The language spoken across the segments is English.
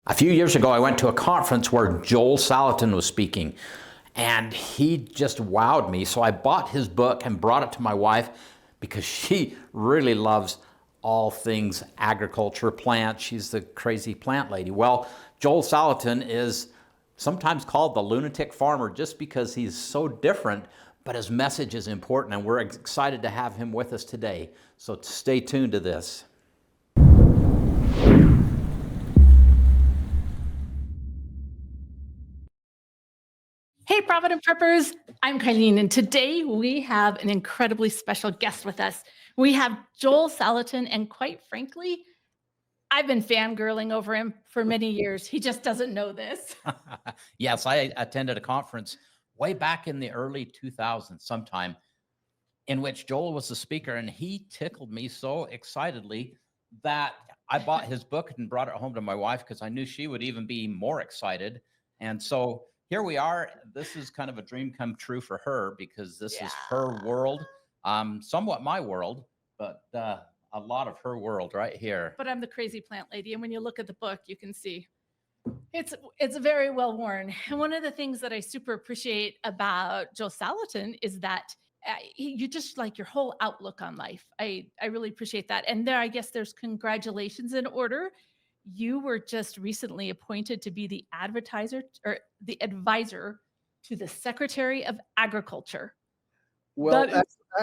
A few years ago, I went to a conference where Joel Salatin was speaking, and he just wowed me. So I bought his book and brought it to my wife because she really loves all things agriculture, plants. She's the crazy plant lady. Well, Joel Salatin is sometimes called the lunatic farmer just because he's so different, but his message is important, and we're excited to have him with us today. So stay tuned to this. Hey, Provident Preppers, I'm Kylene, and today we have an incredibly special guest with us. We have Joel Salatin, and quite frankly, I've been fangirling over him for many years. He just doesn't know this. Yes, I attended a conference way back in the early 2000s sometime in which Joel was the speaker, and he tickled me so excitedly that I bought his book and brought it home to my wife because I knew she would even be more excited. And so here we are. This is kind of a dream come true for her because this is her world, somewhat my world, but a lot of her world right here. But I'm the crazy plant lady, and when you look at the book, you can see it's very well worn. And one of the things that I super appreciate about Joel Salatin is that you just like your whole outlook on life. I really appreciate that. And there, I guess there's congratulations in order. You were just recently appointed to be the advertiser or the advisor to the Secretary of Agriculture. Well,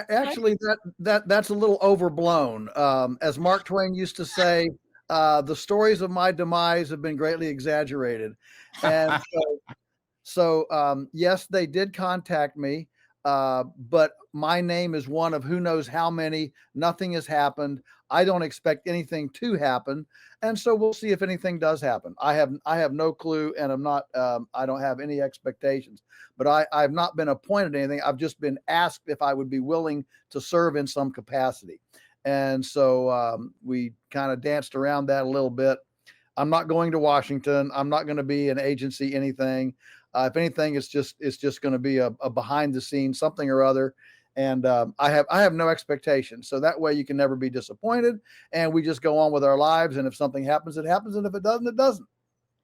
actually, that's a little overblown. As Mark Twain used to say, the stories of my demise have been greatly exaggerated. And so yes, they did contact me, but my name is one of who knows how many. Nothing has happened. I don't expect anything to happen, and so we'll see if anything does happen. I have no clue, and I'm not. I don't have any expectations. But I've not been appointed anything. I've just been asked if I would be willing to serve in some capacity, and so we kind of danced around that a little bit. I'm not going to Washington. I'm not going to be an agency anything. If anything, it's just going to be a behind the scenes something or other. And I have no expectations. So that way you can never be disappointed, and we just go on with our lives. And if something happens, it happens. And if it doesn't, it doesn't.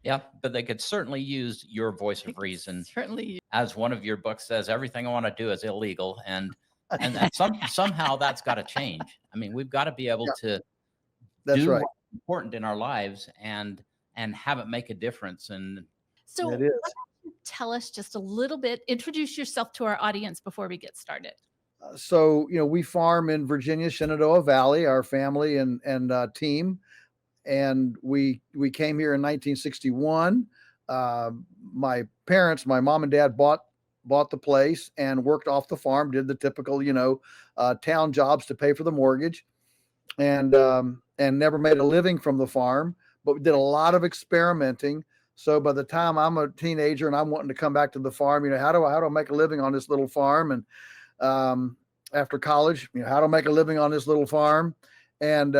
Yeah, but they could certainly use your voice of reason. Certainly. As one of your books says, everything I want to do is illegal. And somehow that's got to change. I mean, we've got to be able to do what's important in our lives and have it make a difference. And so why don't you tell us just a little bit, introduce yourself to our audience before we get started. So, we farm in Virginia, Shenandoah Valley, our family and team. And we came here in 1961. My parents, my mom and dad bought the place and worked off the farm, did the typical, town jobs to pay for the mortgage, and never made a living from the farm, but we did a lot of experimenting. So by the time I'm a teenager and I'm wanting to come back to the farm, how do I make a living on this little farm? And after college, how to make a living on this little farm. And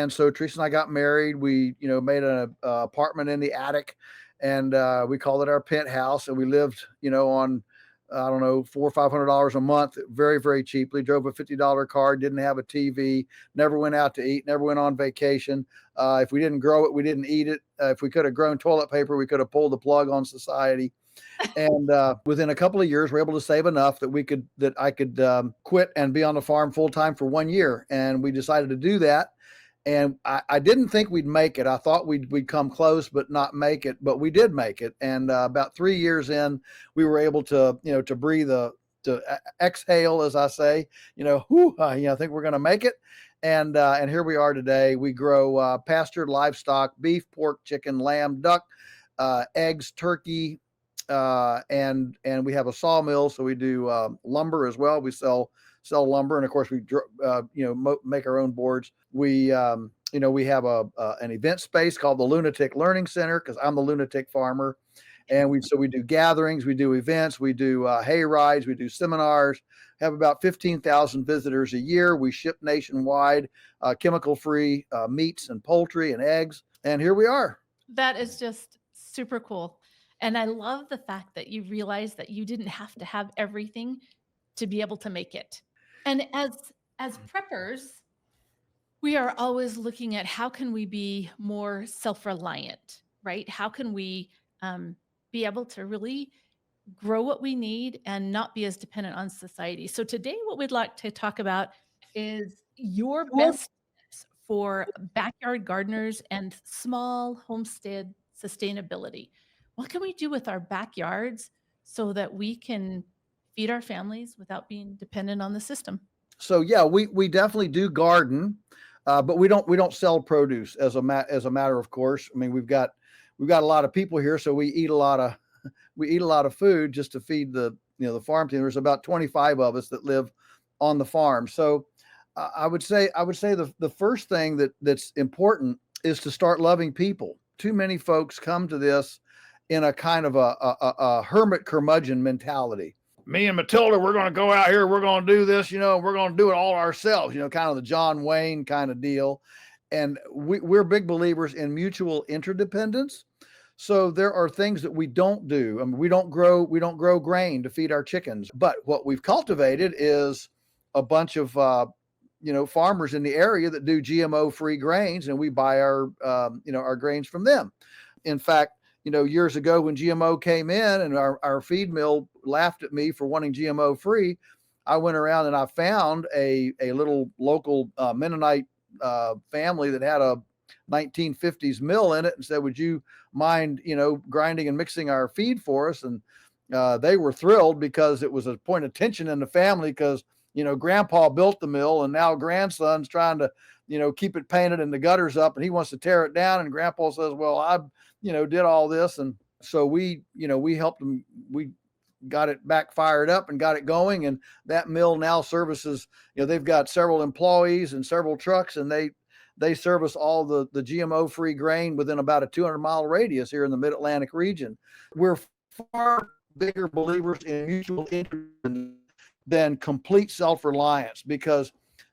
so Teresa and I got married. We, made an apartment in the attic, and we called it our penthouse. And we lived, on, I don't know, $400 or $500 a month, very, very cheaply. Drove a $50 car, didn't have a TV, never went out to eat, never went on vacation. If we didn't grow it, we didn't eat it. If we could have grown toilet paper, we could have pulled the plug on society. And within a couple of years, we're able to save enough that I could quit and be on the farm full time for 1 year. And we decided to do that. And I didn't think we'd make it. I thought we'd come close, but not make it. But we did make it. And about 3 years in, we were able to, to breathe, to exhale, as I say, I think we're going to make it. And here we are today. We grow pastured livestock, beef, pork, chicken, lamb, duck, eggs, turkey, and we have a sawmill. So we do lumber as well. We sell lumber, and of course we make our own boards. We we have an event space called the Lunatic Learning Center, because I'm the lunatic farmer. And we do gatherings, we do events, we do hay rides, we do seminars. Have about 15,000 visitors a year. We ship nationwide, chemical-free meats and poultry and eggs. And here we are. That is just super cool. And I love the fact that you realize that you didn't have to have everything to be able to make it. And as preppers, We are always looking at how can we be more self-reliant, right? How can we be able to really grow what we need and not be as dependent on society. So today what we'd like to talk about is your Sure. best tips for backyard gardeners and small homestead sustainability. What can we do with our backyards so that we can feed our families without being dependent on the system? So yeah, we definitely do garden, but we don't sell produce as a matter of course. I mean, we've got a lot of people here, so we eat a lot of food just to feed the farm team. There's about 25 of us that live on the farm. So I would say the first thing that's important is to start loving people. Too many folks come to this in a kind of a hermit curmudgeon mentality. Me and Matilda, we're going to go out here, we're going to do this, we're going to do it all ourselves, kind of the John Wayne kind of deal. And we're big believers in mutual interdependence. So there are things that we don't do. I mean, we don't grow grain to feed our chickens. But what we've cultivated is a bunch of farmers in the area that do GMO-free grains, and we buy our grains from them. In fact, years ago when GMO came in and our feed mill laughed at me for wanting GMO free, I went around and I found a little local Mennonite family that had a 1950s mill in it and said, would you mind, grinding and mixing our feed for us? And they were thrilled because it was a point of tension in the family because, grandpa built the mill and now grandson's trying to, keep it painted and the gutters up and he wants to tear it down. And grandpa says, well, I did all this. And so we helped them. We got it back fired up and got it going. And that mill now services, they've got several employees and several trucks, and they service all the GMO free grain within about a 200-mile radius here in the Mid-Atlantic region. We're far bigger believers in mutual interest than complete self-reliance, because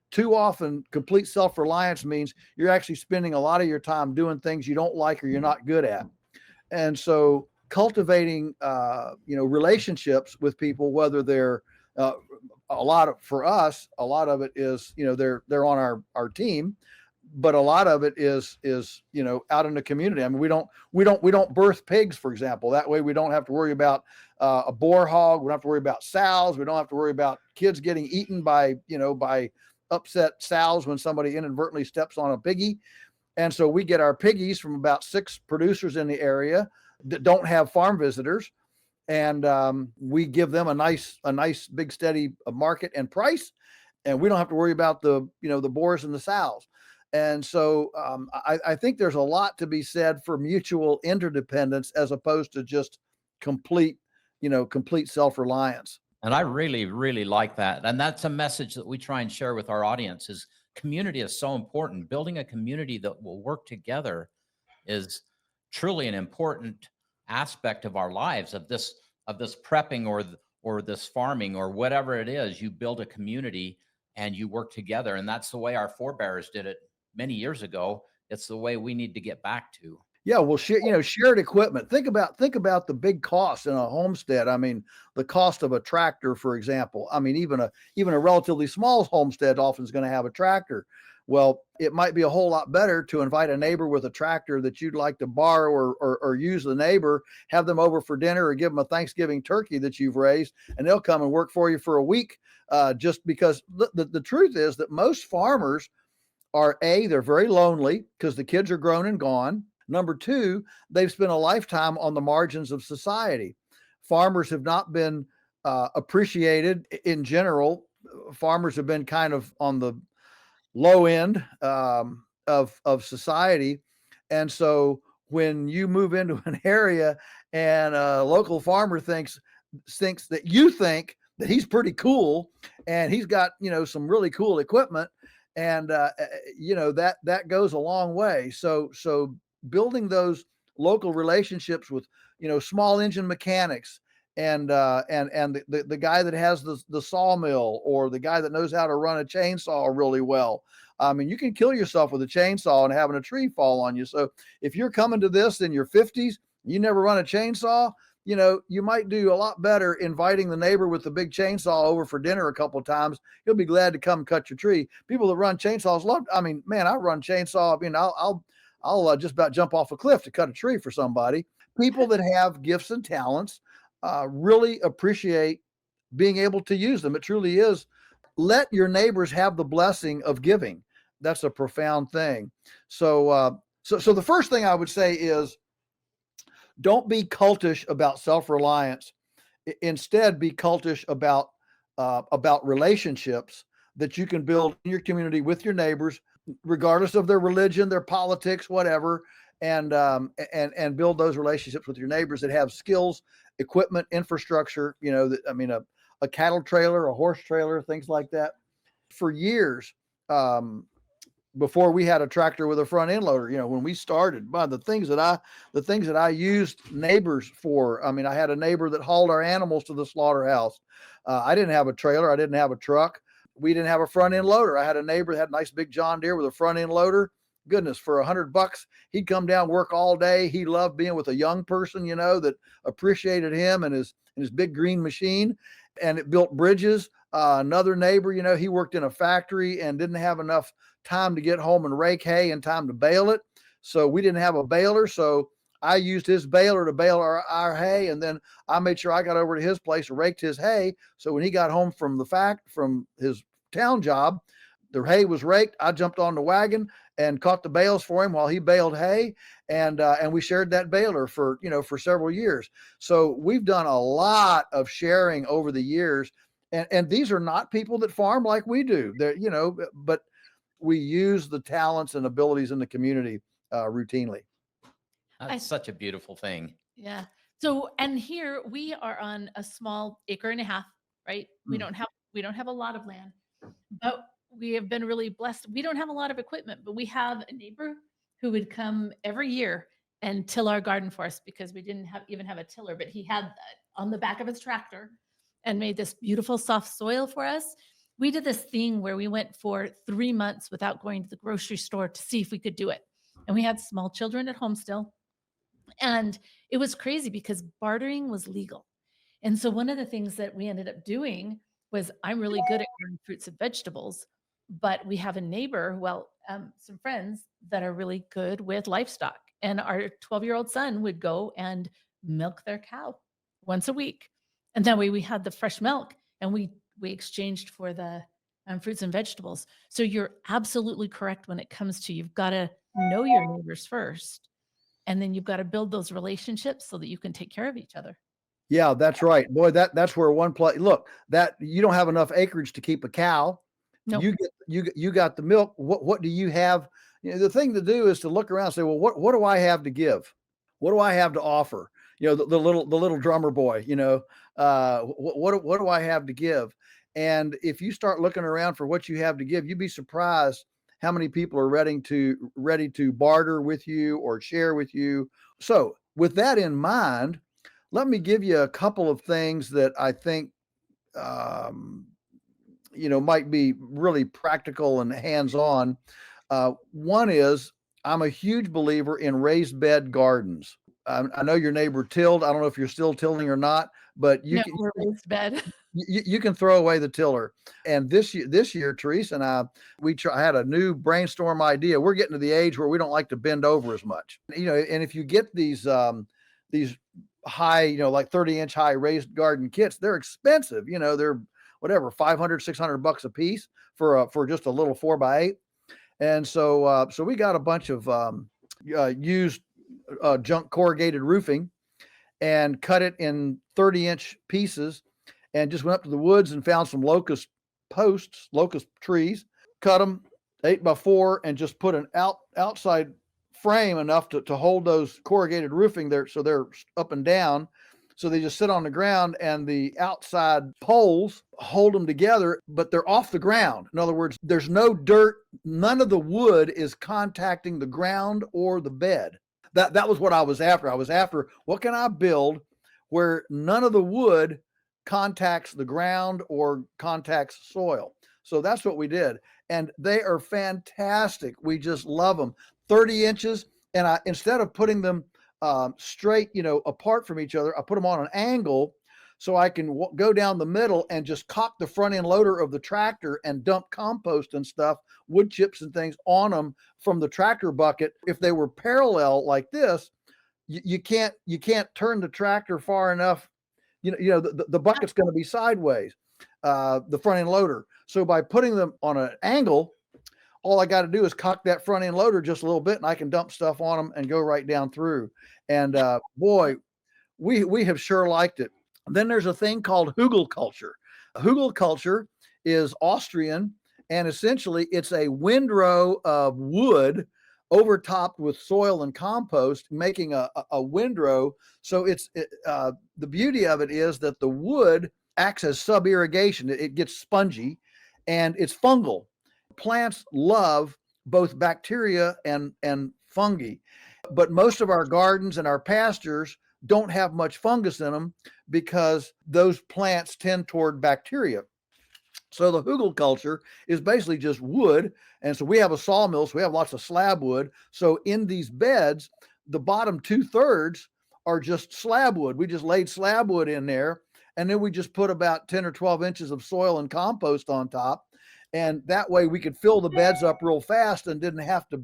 too often complete self-reliance means you're actually spending a lot of your time doing things you don't like or you're not good at. And so cultivating relationships with people, whether they're for us, a lot of it is they're on our team, but a lot of it is out in the community. I mean, we don't birth pigs, for example. That way we don't have to worry about a boar hog. We don't have to worry about sows. We don't have to worry about kids getting eaten by upset sows when somebody inadvertently steps on a piggy. And so we get our piggies from about 6 producers in the area that don't have farm visitors. And we give them a nice big steady market and price. And we don't have to worry about the boars and the sows. And so I think there's a lot to be said for mutual interdependence as opposed to just complete self-reliance. And I really, really like that. And that's a message that we try and share with our audience is community is so important. Building a community that will work together is truly an important aspect of our lives, of this prepping or this farming or whatever it is. You build a community and you work together. And that's the way our forebears did it many years ago. It's the way we need to get back to. Yeah, well, shared equipment. Think about the big costs in a homestead. I mean, the cost of a tractor, for example. I mean, even a relatively small homestead often is going to have a tractor. Well, it might be a whole lot better to invite a neighbor with a tractor that you'd like to borrow or use the neighbor, have them over for dinner or give them a Thanksgiving turkey that you've raised, and they'll come and work for you for a week. Just because the truth is that most farmers they're very lonely because the kids are grown and gone. Number 2, they've spent a lifetime on the margins of society. Farmers have not been appreciated in general. Farmers have been kind of on the low end of society. And so when you move into an area and a local farmer thinks that you think that he's pretty cool and he's got, some really cool equipment, and that goes a long way. So building those local relationships with small engine mechanics and the guy that has the sawmill or the guy that knows how to run a chainsaw really well. I mean, you can kill yourself with a chainsaw and having a tree fall on you. So if you're coming to this in your 50s, you never run a chainsaw, you might do a lot better inviting the neighbor with the big chainsaw over for dinner a couple of times. He'll be glad to come cut your tree. People that run chainsaws love. I mean, man, I run chainsaw. I mean, I'll just about jump off a cliff to cut a tree for somebody. People that have gifts and talents really appreciate being able to use them. It truly is. Let your neighbors have the blessing of giving. That's a profound thing. So the first thing I would say is, don't be cultish about self-reliance. Instead, be cultish about relationships that you can build in your community with your neighbors, regardless of their religion, their politics, whatever, and build those relationships with your neighbors that have skills, equipment, infrastructure. A cattle trailer, a horse trailer, things like that. For years, before we had a tractor with a front end loader, when we started, the things that I used neighbors for. I mean, I had a neighbor that hauled our animals to the slaughterhouse. I didn't have a trailer. I didn't have a truck. We didn't have a front end loader. I had a neighbor that had a nice big John Deere with a front end loader. Goodness, for $100, he'd come down, work all day. He loved being with a young person, that appreciated him and his big green machine, and it built bridges. Another neighbor, he worked in a factory and didn't have enough time to get home and rake hay and time to bale it. So we didn't have a baler. So I used his baler to bale our hay. And then I made sure I got over to his place and raked his hay. So when he got home from his town job, the hay was raked. I jumped on the wagon and caught the bales for him while he baled hay. And we shared that baler for several years. So we've done a lot of sharing over the years. And these are not people that farm like we do. But we use the talents and abilities in the community routinely. That's such a beautiful thing. Yeah. So, and here we are on a small 1.5 acres, right? We don't have a lot of land, but we have been really blessed. We don't have a lot of equipment, but we have a neighbor who would come every year and till our garden for us, because we didn't even have a tiller, but he had that on the back of his tractor and made this beautiful soft soil for us. We did this thing where we went for 3 months without going to the grocery store to see if we could do it. And we had small children at home still. And it was crazy because bartering was legal. And so one of the things that we ended up doing was, I'm really good at growing fruits and vegetables, but we have a neighbor, some friends that are really good with livestock. And our 12-year-old son would go and milk their cow once a week. And that way we had the fresh milk, and we exchanged for the fruits and vegetables. So you're absolutely correct when it comes to, you've got to know your neighbors first, and then you've got to build those relationships so that you can take care of each other. Yeah, that's right. Boy, that's where one place, look, that you don't have enough acreage to keep a cow. Nope. You got the milk. What do you have? The thing to do is to look around and say, well, what do I have to give? What do I have to offer? The little drummer boy, what do I have to give? And if you start looking around for what you have to give, you'd be surprised how many people are ready to barter with you or share with you. So with that in mind, let me give you a couple of things that I think, might be really practical and hands-on. One is, I'm a huge believer in raised bed gardens. I know your neighbor tilled. I don't know if you're still tilling or not, but we're raised bed. You can throw away the tiller. And this year, Teresa and I, had a new brainstorm idea. We're getting to the age where we don't like to bend over as much. And if you get these high, like 30-inch high raised garden kits, they're expensive. They're whatever, $500, $600 a piece for just a little 4x8. And so we got a bunch of used junk corrugated roofing and cut it in 30-inch pieces, and just went up to the woods and found some locust trees, cut them 8x4, and just put an outside frame enough to hold those corrugated roofing there, so they're up and down. So they just sit on the ground, and the outside poles hold them together, but they're off the ground. In other words, there's no dirt. None of the wood is contacting the ground or the bed. That was what I was after. I was after, what can I build where none of the wood contacts the ground or contacts soil? So that's what we did. And they are fantastic. We just love them. 30 inches. And instead of putting them straight, apart from each other. I put them on an angle so I can go down the middle and just cock the front end loader of the tractor and dump compost and stuff, wood chips and things on them from the tractor bucket. If they were parallel like this, you can't turn the tractor far enough. The bucket's going to be sideways, the front end loader. So by putting them on an angle, all I got to do is cock that front end loader just a little bit and I can dump stuff on them and go right down through. And boy, we have sure liked it. Then there's a thing called hugel culture. Hugel culture is Austrian, and essentially it's a windrow of wood overtopped with soil and compost, making a windrow. So the beauty of it is that the wood acts as sub-irrigation. It gets spongy and it's fungal. Plants love both bacteria and fungi, but most of our gardens and our pastures don't have much fungus in them because those plants tend toward bacteria. So the hugel culture is basically just wood. And so we have a sawmill, so we have lots of slab wood. So in these beds, the bottom 2/3 are just slab wood. We just laid slab wood in there, and then we just put about 10 or 12 inches of soil and compost on top. And that way we could fill the beds up real fast and didn't have to,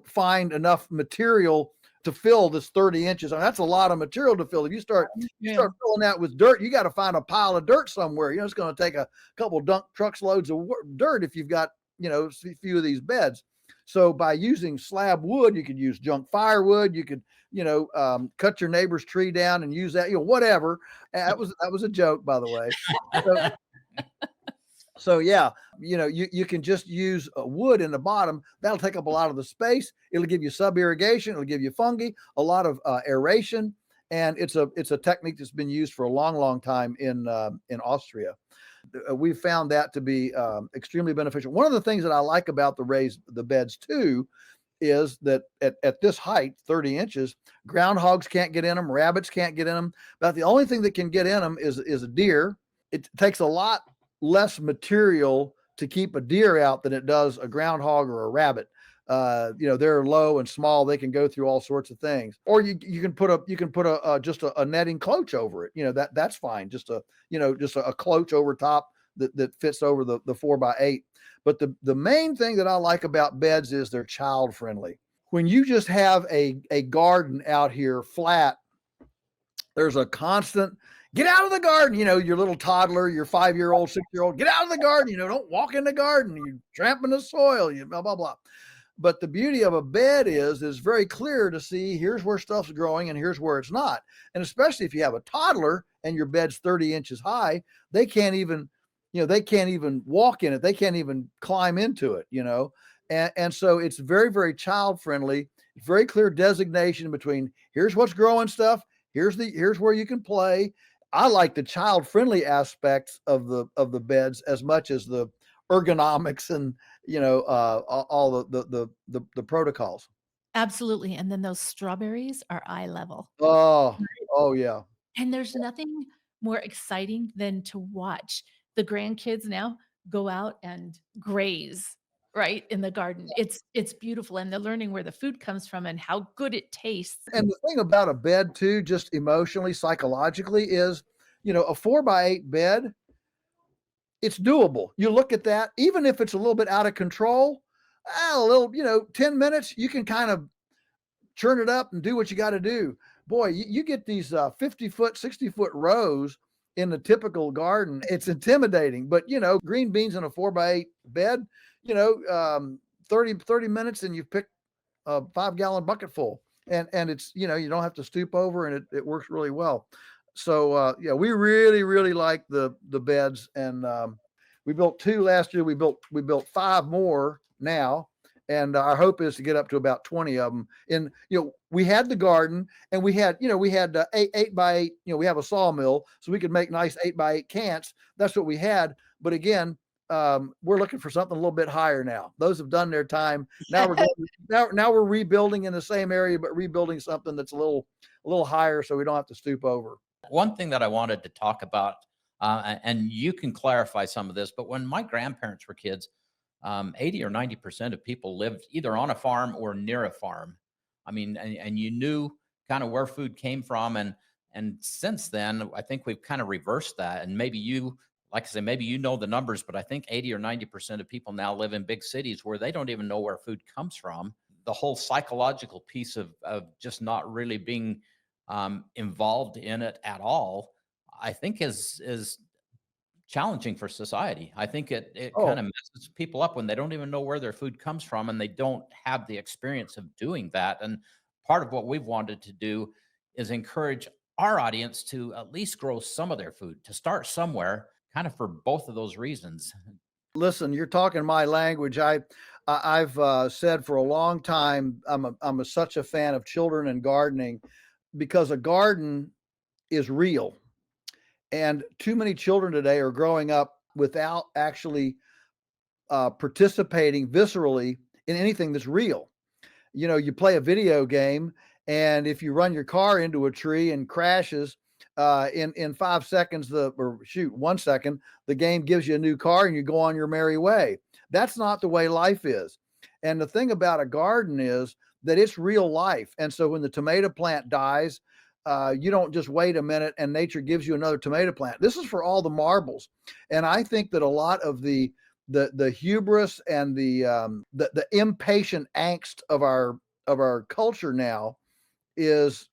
find enough material to fill this 30 inches. And that's a lot of material to fill. If you start filling that with dirt, you got to find a pile of dirt somewhere. It's going to take a couple dump trucks loads of dirt if you've got, a few of these beds. So by using slab wood, you could use junk firewood. You could, cut your neighbor's tree down and use that, whatever. That was a joke, by the way. So yeah, you can just use wood in the bottom. That'll take up a lot of the space. It'll give you sub-irrigation. It'll give you fungi, a lot of aeration, and it's a technique that's been used for a long, long time in Austria. We've found that to be extremely beneficial. One of the things that I like about the beds too is that at this height, 30 inches, groundhogs can't get in them, rabbits can't get in them. But the only thing that can get in them is a deer. It takes a lot less material to keep a deer out than it does a groundhog or a rabbit. They're low and small. They can go through all sorts of things. Or you can put just a netting cloche over it. That's fine. Just a cloche over top that fits over the 4x8. But the main thing that I like about beds is they're child friendly. When you just have a garden out here flat, there's a constant get out of the garden, your little toddler, your 5-year-old, 6-year-old, get out of the garden, don't walk in the garden, you're tramping the soil, blah, blah, blah. But the beauty of a bed is very clear to see here's where stuff's growing and here's where it's not. And especially if you have a toddler and your bed's 30 inches high, they can't even walk in it. They can't even climb into it, And so it's very, very child friendly, very clear designation between here's what's growing stuff. Here's where you can play. I like the child-friendly aspects of the beds as much as the ergonomics and all the protocols. Absolutely. And then those strawberries are eye level. Oh yeah. And there's nothing more exciting than to watch the grandkids now go out and graze right in the garden. It's beautiful, and they're learning where the food comes from and how good it tastes. And the thing about a bed too, just emotionally, psychologically, is a 4x8 bed, it's doable. You look at that, even if it's a little bit out of control, a little, 10 minutes, you can kind of churn it up and do what you got to do. Boy, you get these 50-foot, 60-foot rows in the typical garden. It's intimidating, but green beans in a 4x8 bed, 30 minutes and you've picked a 5-gallon bucket full, and it's, you don't have to stoop over, and it works really well. So yeah, we really, really like the beds, and we built 2 last year. We built 5 more now, and our hope is to get up to about 20 of them. And we had the garden, and we had 8x8. We have a sawmill, so we could make nice 8x8 cants. That's what we had. But again, we're looking for something a little bit higher now. Those have done their time. Now we're rebuilding in the same area, but rebuilding something that's a little higher, so we don't have to stoop over. One thing that I wanted to talk about, and you can clarify some of this, but when my grandparents were kids, 80 or 90% of people lived either on a farm or near a farm. I mean, and you knew kind of where food came from. And since then, I think we've kind of reversed that. And maybe you, like I say, maybe you know the numbers, but I think 80 or 90% of people now live in big cities where they don't even know where food comes from. The whole psychological piece of just not really being involved in it at all, I think is challenging for society. I think it kind Oh, of messes people up when they don't even know where their food comes from and they don't have the experience of doing that. And part of what we've wanted to do is encourage our audience to at least grow some of their food, to start somewhere, kind of for both of those reasons. listen, you're talking my language. I've said for a long time such a fan of children and gardening because a garden is real, and too many children today are growing up without actually participating viscerally in anything that's real. You know, you play a video game, and if you run your car into a tree and crashes, in 5 seconds, or shoot, 1 second, the game gives you a new car and you go on your merry way. That's not the way life is. And the thing about a garden is that it's real life. And so when the tomato plant dies, you don't just wait a minute and nature gives you another tomato plant. This is for all the marbles. And I think that a lot of the hubris and the impatient angst of our culture now is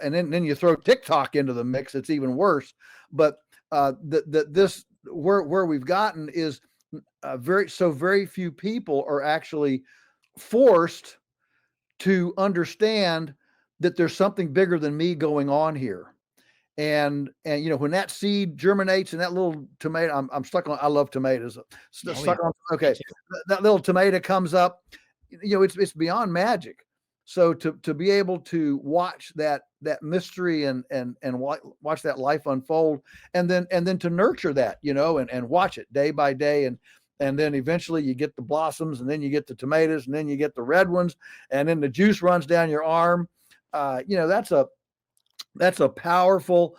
and then you throw TikTok into the mix, it's even worse. But this where we've gotten is very few people are actually forced to understand that there's something bigger than me going on here. And you know, when that seed germinates and that little tomato, I'm stuck on. I love tomatoes. Oh yeah, Stuck on. me Okay, too. that little tomato comes up. You know, it's beyond magic. So to be able to watch that mystery and watch that life unfold, and then to nurture that, you know, and watch it day by day, and then eventually you get the blossoms, and then you get the tomatoes, and then you get the red ones, and then the juice runs down your arm. You know, that's a powerful.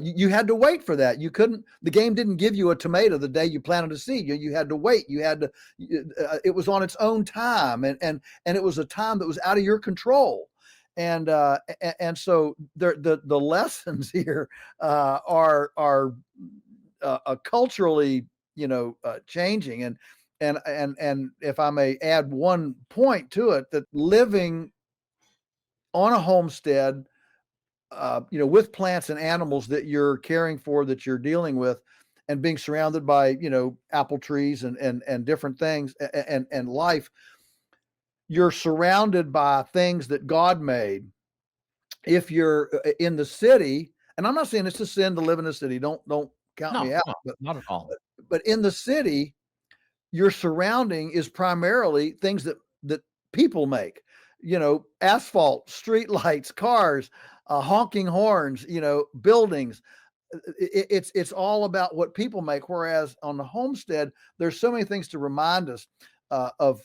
You had to wait for that. You couldn't. The game didn't give you a tomato the day you planted a seed. You had to wait. You had to. It was on its own time, and it was a time that was out of your control. And so the lessons here are culturally, you know, changing. And if I may add one point to it, that living on a homestead, you know, with plants and animals that you're caring for, that you're dealing with, and being surrounded by, you know, apple trees and different things, and life, you're surrounded by things that God made. If you're in the city, and I'm not saying it's a sin to live in the city, don't count No, me out, no, not at all. but in the city, your surrounding is primarily things that people make. You know, asphalt, street lights, cars, honking horns, you know, buildings. It's all about what people make. Whereas on the homestead, there's so many things to remind us of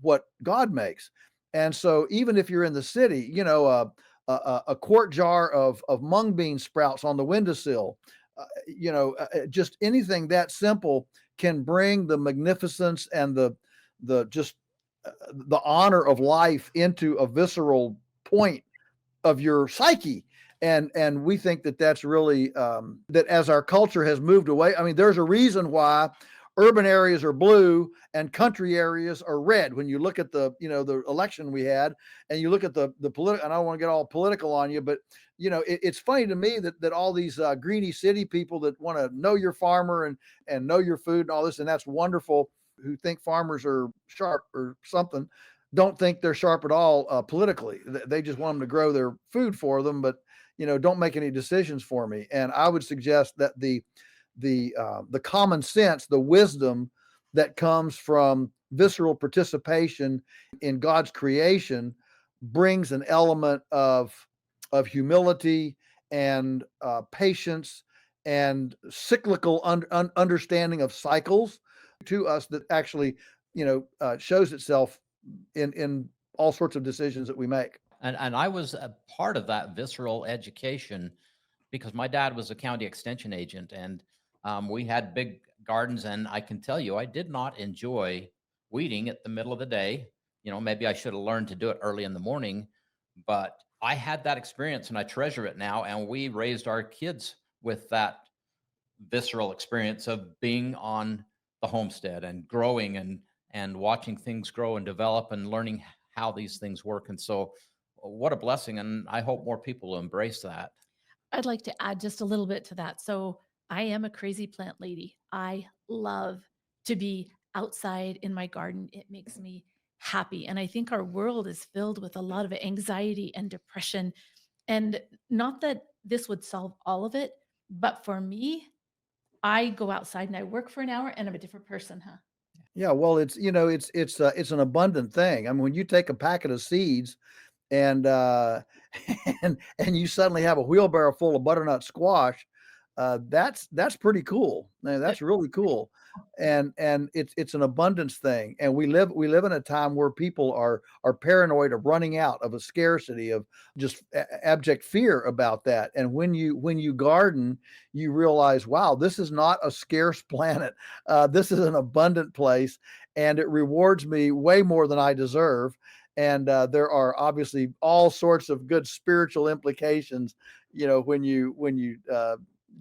what God makes. And so even if you're in the city, you know, a quart jar of mung bean sprouts on the windowsill, you know, just anything that simple can bring the magnificence and the just the honor of life into a visceral point of your psyche. And we think that that's really that as our culture has moved away. I mean, there's a reason why urban areas are blue and country areas are red. When you look at the, you know, the election we had, and you look at the political, and I don't want to get all political on you, but you know, it's funny to me that all these greeny city people that want to know your farmer and know your food and all this, and that's wonderful, who think farmers are sharp or something, don't think they're sharp at all politically. They just want them to grow their food for them, but you know, don't make any decisions for me. And I would suggest that the common sense, the wisdom that comes from visceral participation in God's creation brings an element of humility and patience and cyclical understanding of cycles to us, that actually, you know, shows itself in all sorts of decisions that we make. And I was a part of that visceral education because my dad was a county extension agent, and we had big gardens. And I can tell you, I did not enjoy weeding at the middle of the day. You know, maybe I should have learned to do it early in the morning, but I had that experience and I treasure it now. And we raised our kids with that visceral experience of being on the homestead and growing and watching things grow and develop and learning how these things work. And so what a blessing. And I hope more people will embrace that. I'd like to add just a little bit to that. So, I am a crazy plant lady. I love to be outside in my garden. It makes me happy. And I think our world is filled with a lot of anxiety and depression. And not that this would solve all of it, but for me, I go outside and I work for an hour and I'm a different person, huh? Yeah, well, it's an abundant thing. I mean, when you take a packet of seeds and and you suddenly have a wheelbarrow full of butternut squash, that's pretty cool. Man, It- that's really cool. And it's an abundance thing. And we live in a time where people are paranoid of running out, of a scarcity, of just abject fear about that. And when you garden, you realize, wow, this is not a scarce planet. This is an abundant place, and it rewards me way more than I deserve. And there are obviously all sorts of good spiritual implications, when you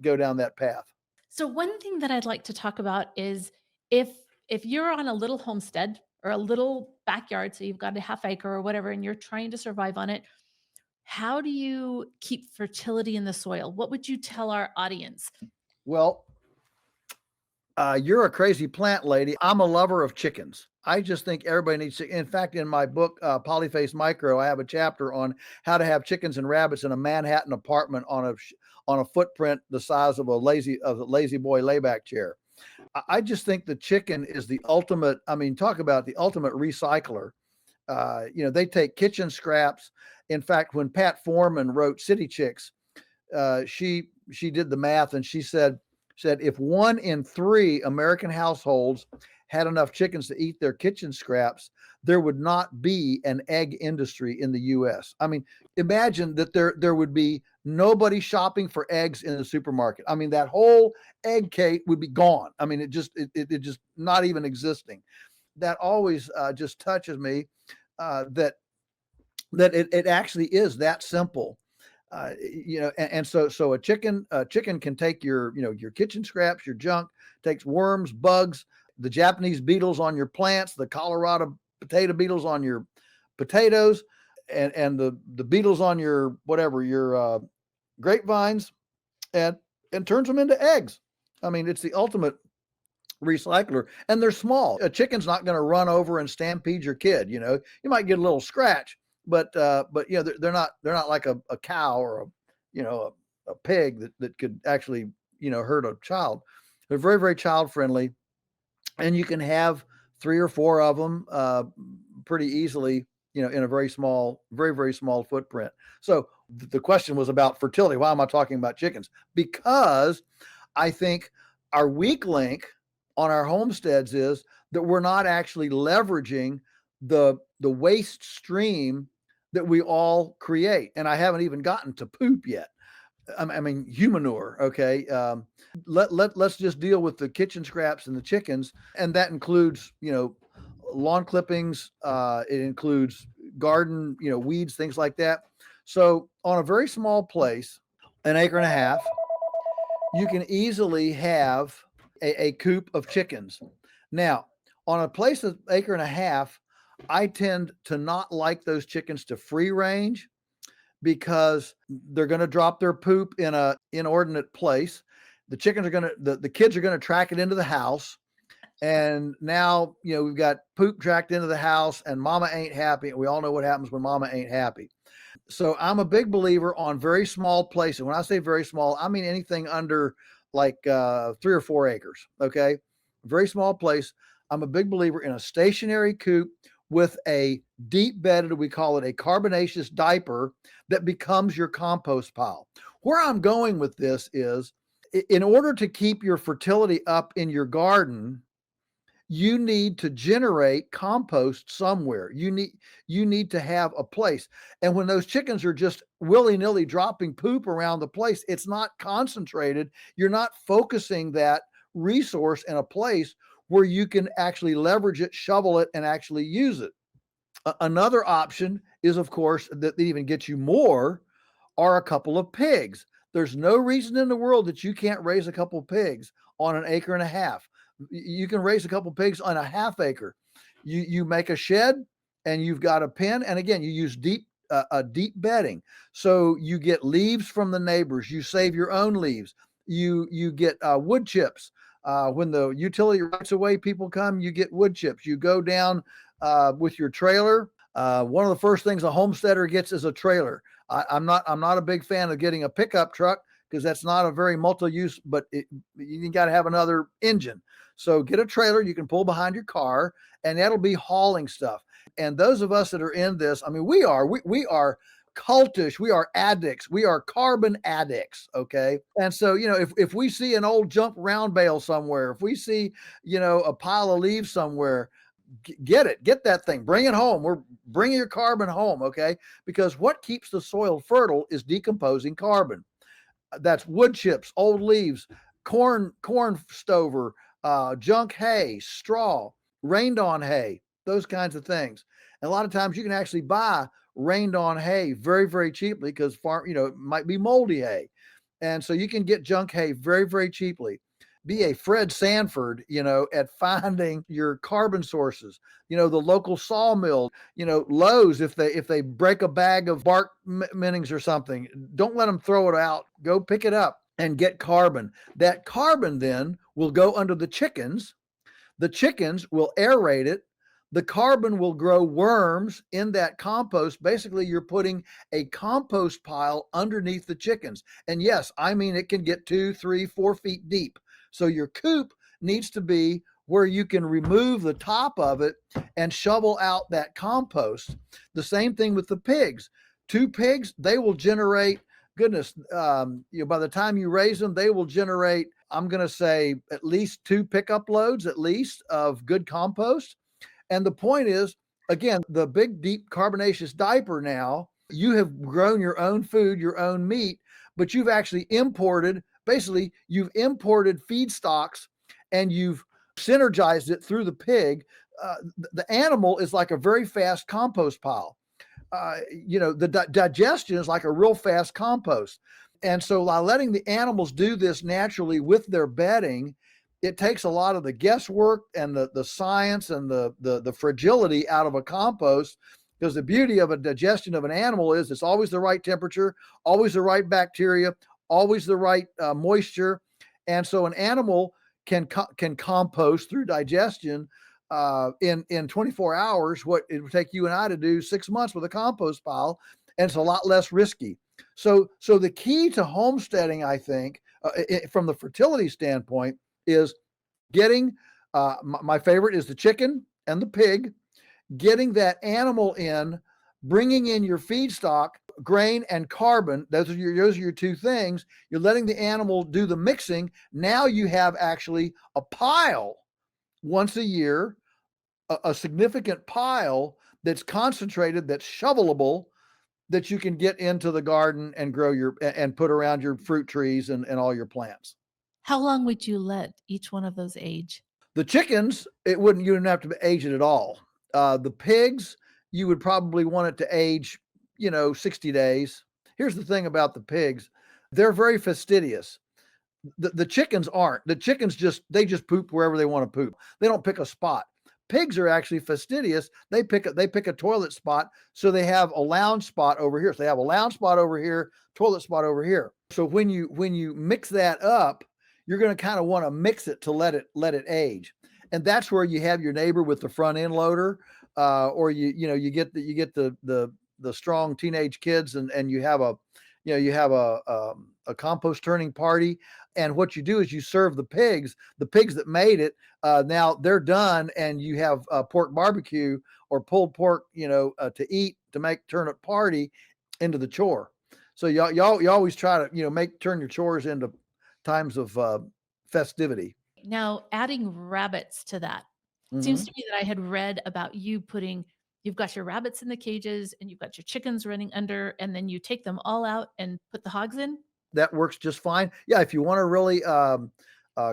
go down that path. So one thing that I'd like to talk about is if if you're on a little homestead or a little backyard, so you've got a half acre or whatever, and you're trying to survive on it, how do you keep fertility in the soil? What would you tell our audience? Well, you're a crazy plant lady. I'm a lover of chickens. I just think everybody needs to. In fact, in my book, Polyface Micro, I have a chapter on how to have chickens and rabbits in a Manhattan apartment on a footprint the size of a lazy boy layback chair. I just think the chicken is the ultimate. I mean, talk about the ultimate recycler. They take kitchen scraps. In fact, when Pat Foreman wrote City Chicks, she did the math and she said if 1 in 3 American households had enough chickens to eat their kitchen scraps, there would not be an egg industry in the U.S. I mean, imagine that there would be nobody shopping for eggs in the supermarket. I mean, that whole egg cake would be gone. I mean, it just not even existing. That always just touches me, that it actually is that simple. And so a chicken can take your kitchen scraps, your junk, takes worms, bugs, the Japanese beetles on your plants, the Colorado potato beetles on your potatoes, and the beetles on your whatever, your grapevines, and turns them into eggs. I mean, it's the ultimate recycler, and they're small. A chicken's not going to run over and stampede your kid. You might get a little scratch, but they're not like a cow or a pig that could actually hurt a child. They're very, very child friendly, and you can have 3 or 4 of them pretty easily, in a very, very small footprint. So the question was about fertility. Why am I talking about chickens? Because I think our weak link on our homesteads is that we're not actually leveraging the waste stream that we all create. And I haven't even gotten to poop yet. I mean, humanure. Okay. Let's just deal with the kitchen scraps and the chickens. And that includes, lawn clippings. It includes garden, weeds, things like that. So on a very small place, an acre and a half, you can easily have a coop of chickens. Now, on a place of acre and a half, I tend to not like those chickens to free range because they're going to drop their poop in a inordinate place. The chickens are going to the kids are going to track it into the house. And now, we've got poop tracked into the house and mama ain't happy. And we all know what happens when mama ain't happy. So I'm a big believer on very small places. When I say very small, I mean anything under like 3 or 4 acres. Okay. Very small place. I'm a big believer in a stationary coop with a deep bedded, we call it a carbonaceous diaper that becomes your compost pile. Where I'm going with this is in order to keep your fertility up in your garden, you need to generate compost somewhere. You need to have a place. And when those chickens are just willy-nilly dropping poop around the place, it's not concentrated. You're not focusing that resource in a place where you can actually leverage it, shovel it, and actually use it. Another option is, of course, that even gets you more are a couple of pigs. There's no reason in the world that you can't raise a couple of pigs on an acre and a half. You can raise a couple of pigs on a half acre. You make a shed and you've got a pen, and again, you use deep bedding, so you get leaves from the neighbors. You save your own leaves. You get wood chips. When the utility rights away people come, you get wood chips. You go down with your trailer. One of the first things a homesteader gets is a trailer. I'm not a big fan of getting a pickup truck because that's not a very multi-use, but you got to have another engine. So get a trailer you can pull behind your car, and that'll be hauling stuff. And those of us that are in this, I mean, we are cultish, we are addicts, we are carbon addicts. Okay. And so, if we see an old junk round bale somewhere, if we see, a pile of leaves somewhere, get that thing, bring it home. We're bringing your carbon home. Okay. Because what keeps the soil fertile is decomposing carbon. That's wood chips, old leaves, corn stover, junk hay, straw, rained on hay, those kinds of things. And a lot of times you can actually buy rained on hay very, very cheaply because it might be moldy hay. And so you can get junk hay very, very cheaply. Be a Fred Sanford, at finding your carbon sources, the local sawmill, Lowe's, if they break a bag of bark minnings or something, don't let them throw it out. Go pick it up and get carbon. That carbon then will go under the chickens. The chickens will aerate it. The carbon will grow worms in that compost. Basically, you're putting a compost pile underneath the chickens. And yes, I mean, it can get 2, 3, 4 feet deep. So your coop needs to be where you can remove the top of it and shovel out that compost. The same thing with the pigs. 2 pigs, they will generate, goodness, by the time you raise them, they will generate, I'm going to say, at least 2 pickup loads, at least, of good compost. And the point is, again, the big, deep carbonaceous diaper now, you have grown your own food, your own meat, but you've actually imported, you've imported feedstocks and you've synergized it through the pig. The animal is like a very fast compost pile. The digestion is like a real fast compost. And so by letting the animals do this naturally with their bedding, it takes a lot of the guesswork and the science and the fragility out of a compost, because the beauty of a digestion of an animal is it's always the right temperature, always the right bacteria, always the right moisture. And so an animal can compost through digestion in 24 hours, what it would take you and I to do 6 months with a compost pile, and it's a lot less risky. So the key to homesteading, I think, from the fertility standpoint, is getting, my favorite is the chicken and the pig, getting that animal in, bringing in your feedstock, grain and carbon. Those are your 2 things. You're letting the animal do the mixing. Now you have actually a pile once a year, a significant pile that's concentrated, that's shovelable, that you can get into the garden and grow and put around your fruit trees and all your plants. How long would you let each one of those age? The chickens, you wouldn't have to age it at all. The pigs, you would probably want it to age, 60 days. Here's the thing about the pigs. They're very fastidious. The chickens aren't. The chickens just poop wherever they want to poop. They don't pick a spot. Pigs are actually fastidious. They pick a toilet spot. So they have a lounge spot over here. So they have a lounge spot over here, toilet spot over here. So when you mix that up, you're going to kind of want to mix it to let it age. And that's where you have your neighbor with the front end loader, or you get the strong teenage kids, and you have a compost turning party. And what you do is you serve the pigs that made it. Now they're done, and you have pork barbecue or pulled pork, to eat, to turn a party into the chore. So you always try to turn your chores into times of festivity. Now, adding rabbits to that. Mm-hmm. Seems to me that I had read about you've got your rabbits in the cages and you've got your chickens running under, and then you take them all out and put the hogs in. That works just fine. Yeah, if you want to really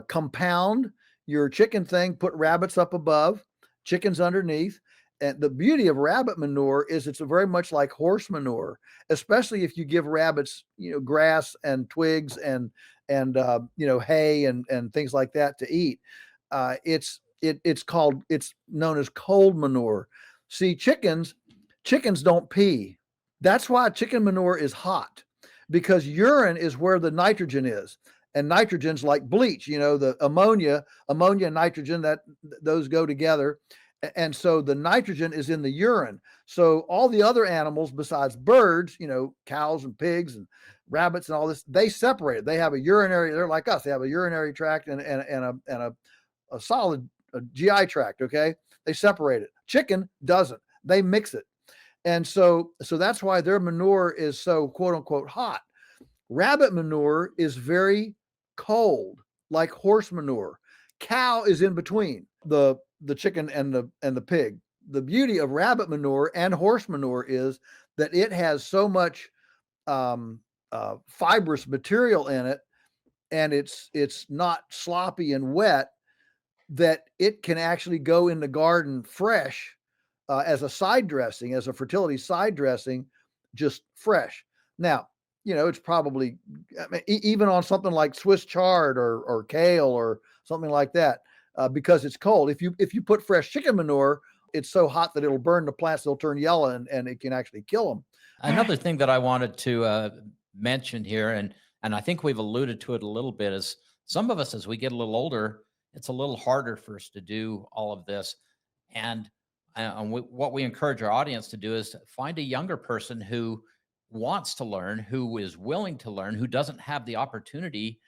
compound your chicken thing, put rabbits up above, chickens underneath, And the beauty of rabbit manure is it's very much like horse manure, especially if you give rabbits, grass and twigs and hay and things like that to eat. It's known as cold manure. See, chickens don't pee. That's why chicken manure is hot, because urine is where the nitrogen is. And nitrogen's like bleach, the ammonia and nitrogen, that those go together. And so the nitrogen is in the urine. So all the other animals besides birds, cows and pigs and rabbits and all this, they separate it. They have a urinary, they're like us, they have a urinary tract and a solid GI tract. Okay. They separate it. Chicken doesn't. They mix it. And so that's why their manure is so quote unquote hot. Rabbit manure is very cold, like horse manure. Cow is in between the chicken and the pig. The beauty of rabbit manure and horse manure is that it has so much fibrous material in it, and it's not sloppy and wet, that it can actually go in the garden fresh, as a side dressing, as a fertility side dressing, just fresh. Now, it's probably, even on something like Swiss chard or kale or something like that, because it's cold. If you put fresh chicken manure, it's so hot that it'll burn the plants, they'll turn yellow, and it can actually kill them. Another thing that I wanted to mention here, and I think we've alluded to it a little bit, is some of us, as we get a little older, it's a little harder for us to do all of this. And what we encourage our audience to do is find a younger person who wants to learn, who is willing to learn, who doesn't have the opportunity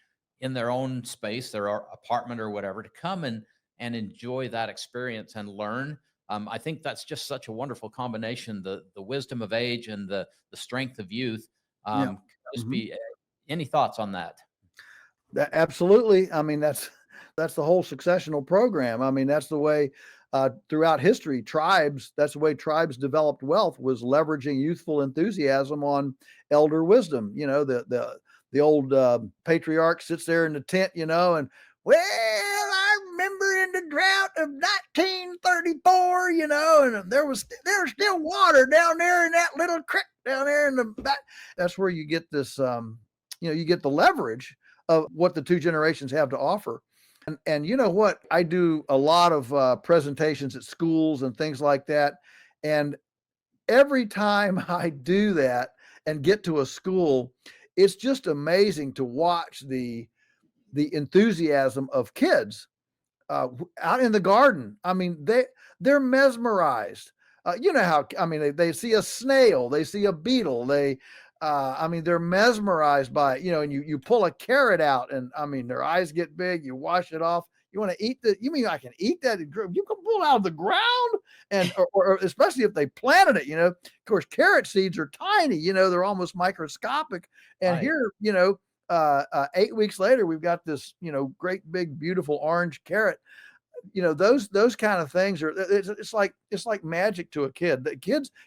in their own space, their apartment or whatever, to come and enjoy that experience and learn. I think that's just such a wonderful combination, the wisdom of age and the strength of youth. Yeah. Just be any thoughts on that? Absolutely. I mean, that's the whole successional program. I mean, that's the way throughout history, that's the way tribes developed wealth, was leveraging youthful enthusiasm on elder wisdom. The old patriarch sits there in the tent, and, well, I remember in the drought of 1934, and there was still water down there in that little creek down there in the back. That's where you get this, you get the leverage of what the two generations have to offer. And you know what? I do a lot of presentations at schools and things like that. And every time I do that and get to a school, it's just amazing to watch the enthusiasm of kids out in the garden. I mean, they're mesmerized. You know how, I mean, they see a snail, they see a beetle, they're mesmerized by it, and you pull a carrot out and their eyes get big, you wash it off. You want to eat that? You mean I can eat that? You can pull it out of the ground, and or especially if they planted it, of course, carrot seeds are tiny, they're almost microscopic. And Right. here, 8 weeks later, we've got this, great big, beautiful orange carrot. Those kind of things it's like magic to a kid. The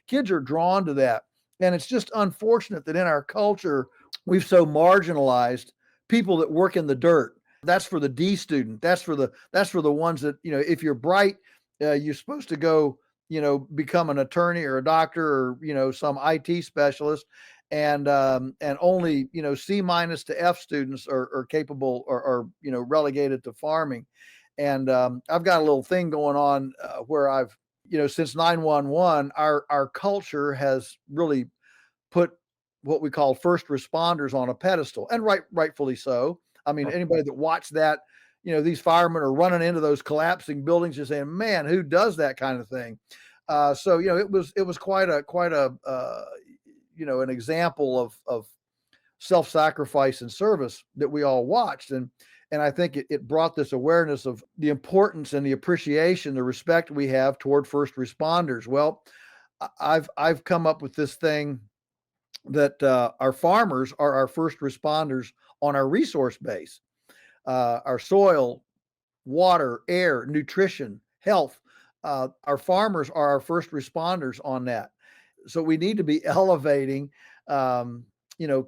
kids are drawn to that. And it's just unfortunate that in our culture, we've so marginalized people that work in the dirt. That's for the D student. That's for the ones that, if you're bright, you're supposed to go, become an attorney or a doctor or, some IT specialist. And only, C- to F students are capable or relegated to farming. And I've got a little thing going on where I've, since 911, our culture has really put what we call first responders on a pedestal, and rightfully so. I mean, anybody that watched that, these firemen are running into those collapsing buildings, just saying, "Man, who does that kind of thing?" So it was quite a an example of self-sacrifice and service that we all watched. And I think it brought this awareness of the importance and the appreciation, the respect we have toward first responders. Well, I've come up with this thing that our farmers are our first responders on our resource base, our soil, water, air, nutrition, health. Our farmers are our first responders on that. So we need to be elevating,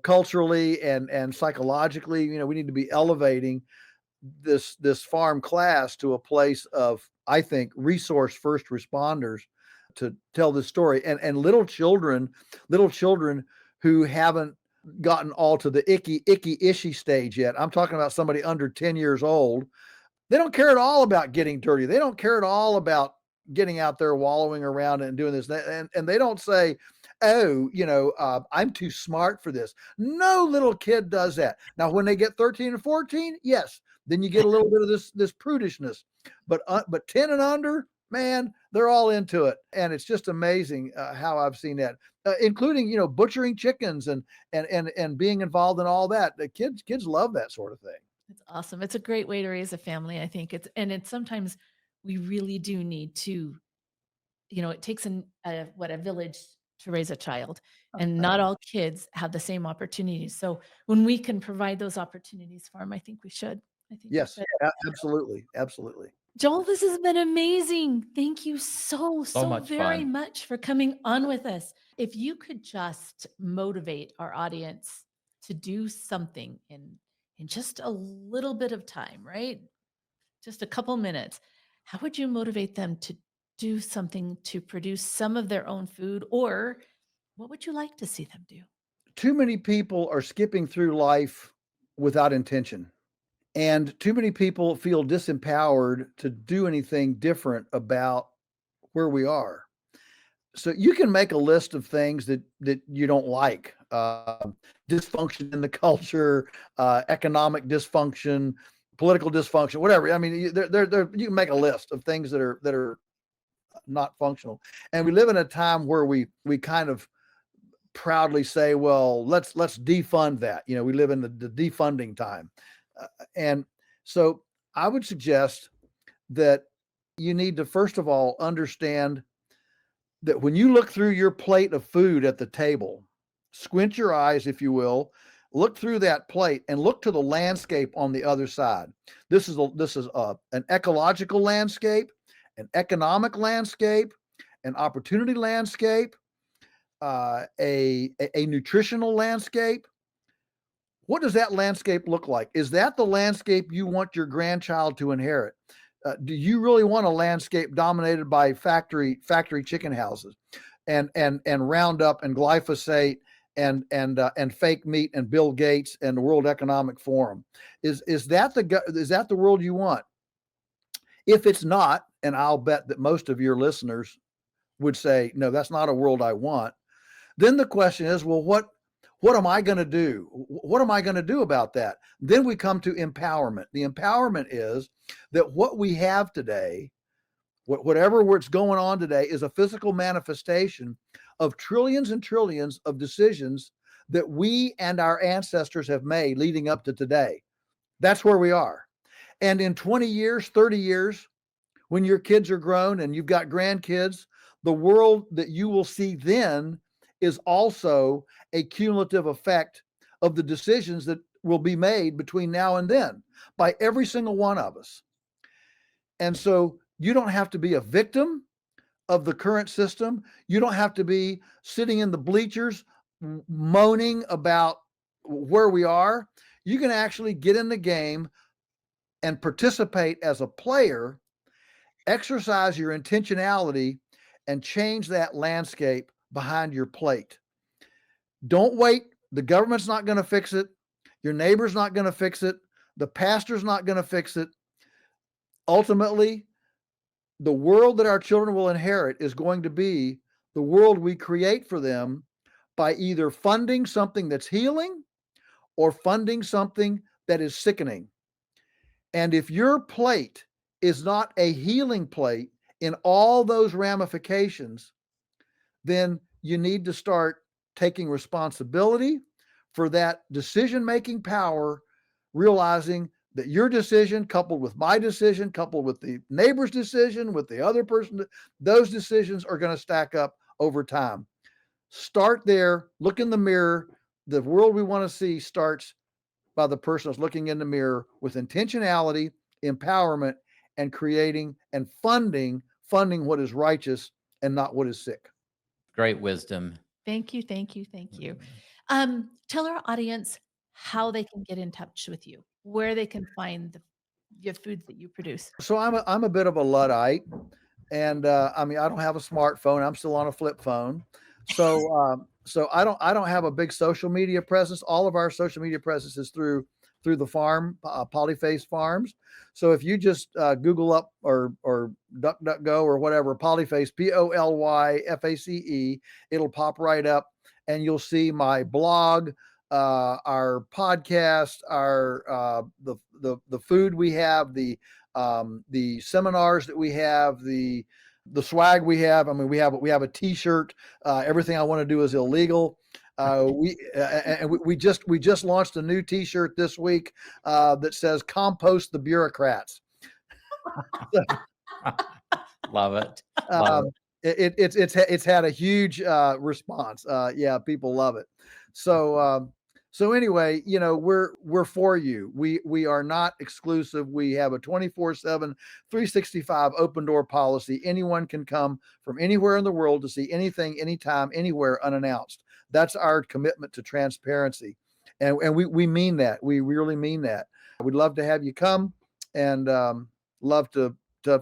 culturally and psychologically. We need to be elevating this farm class to a place of, I think, resource first responders. to tell this story. And little children who haven't gotten all to the icky, ishy stage yet. I'm talking about somebody under 10 years old. They don't care at all about getting dirty. They don't care at all about getting out there wallowing around and doing this. And they don't say, oh, I'm too smart for this. No little kid does that. Now, when they get 13 and 14, yes, then you get a little bit of this prudishness. But 10 and under, man, they're all into it. And it's just amazing how I've seen that, including, butchering chickens and being involved in all that. The kids love that sort of thing. It's awesome. It's a great way to raise a family, I think. It's sometimes we really do need to, it takes a village to raise a child, and not all kids have the same opportunities. So when we can provide those opportunities for them, I think we should. I think we Yes, should. absolutely. Absolutely. Joel, this has been amazing. Thank you so much very fun. much for coming on with us. If you could just motivate our audience to do something in just a little bit of time, right? Just a couple minutes, how would you motivate them to do something to produce some of their own food, or what would you like to see them do? Too many people are skipping through life without intention. And too many people feel disempowered to do anything different about where we are. So you can make a list of things that you don't like, dysfunction in the culture, economic dysfunction, political dysfunction, whatever. I mean, you can make a list of things that are not functional. And we live in a time where we kind of proudly say, well, let's defund that. We live in the defunding time. And so I would suggest that you need to, first of all, understand that when you look through your plate of food at the table, squint your eyes, if you will, look through that plate and look to the landscape on the other side. This is an ecological landscape, an economic landscape, an opportunity landscape, a nutritional landscape. What does that landscape look like? Is that the landscape you want your grandchild to inherit? Do you really want a landscape dominated by factory chicken houses and Roundup and glyphosate and fake meat and Bill Gates and the World Economic Forum? Is that the world you want? If it's not, and I'll bet that most of your listeners would say, no, that's not a world I want. Then the question is, well, what am I going to do? What am I going to do about that? Then we come to empowerment. The empowerment is that what we have today, whatever what's going on today, is a physical manifestation of trillions and trillions of decisions that we and our ancestors have made leading up to today. That's where we are. And in 20 years, 30 years, when your kids are grown and you've got grandkids, the world that you will see then is also a cumulative effect of the decisions that will be made between now and then by every single one of us. And so you don't have to be a victim of the current system. You don't have to be sitting in the bleachers moaning about where we are. You can actually get in the game and participate as a player, exercise your intentionality, and change that landscape behind your plate. Don't wait. The government's not going to fix it. Your neighbor's not going to fix it. The pastor's not going to fix it. Ultimately, the world that our children will inherit is going to be the world we create for them by either funding something that's healing or funding something that is sickening. And if your plate is not a healing plate in all those ramifications, then you need to start taking responsibility for that decision-making power, realizing that your decision coupled with my decision, coupled with the neighbor's decision, with the other person, those decisions are going to stack up over time. Start there, look in the mirror. The world we want to see starts by the person that's looking in the mirror with intentionality, empowerment, and creating and funding what is righteous and not what is sick. Great wisdom. Thank you. Tell our audience how they can get in touch with you, where they can find your foods that you produce. So I'm a bit of a Luddite, And I mean, I don't have a smartphone. I'm still on a flip phone. So I don't have a big social media presence. All of our social media presence is through the farm, Polyface Farms. So if you just Google up or DuckDuckGo or whatever, Polyface, Polyface, it'll pop right up, and you'll see my blog, our podcast, our the food we have, the seminars that we have, the swag we have. I mean, we have a T-shirt. Everything I want to do is illegal. We just launched a new T-shirt this week that says "Compost the Bureaucrats." Love it. Love Um, it. it's had a huge response. Yeah, people love it. So anyway, we're for you. We are not exclusive. We have a 24/7, 365 open door policy. Anyone can come from anywhere in the world to see anything, anytime, anywhere, unannounced. That's our commitment to transparency, and we mean that. We really mean that. We'd love to have you come, and love to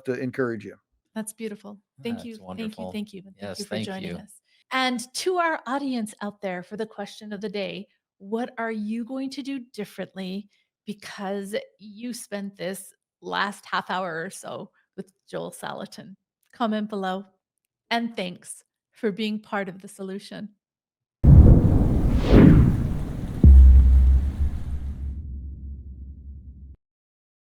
encourage you. That's beautiful. Thank you. That's Thank you. wonderful. Thank you. And thank Yes, you for thank joining you. us. And to our audience out there, for the question of the day, what are you going to do differently because you spent this last half hour or so with Joel Salatin? Comment below. And thanks for being part of the solution.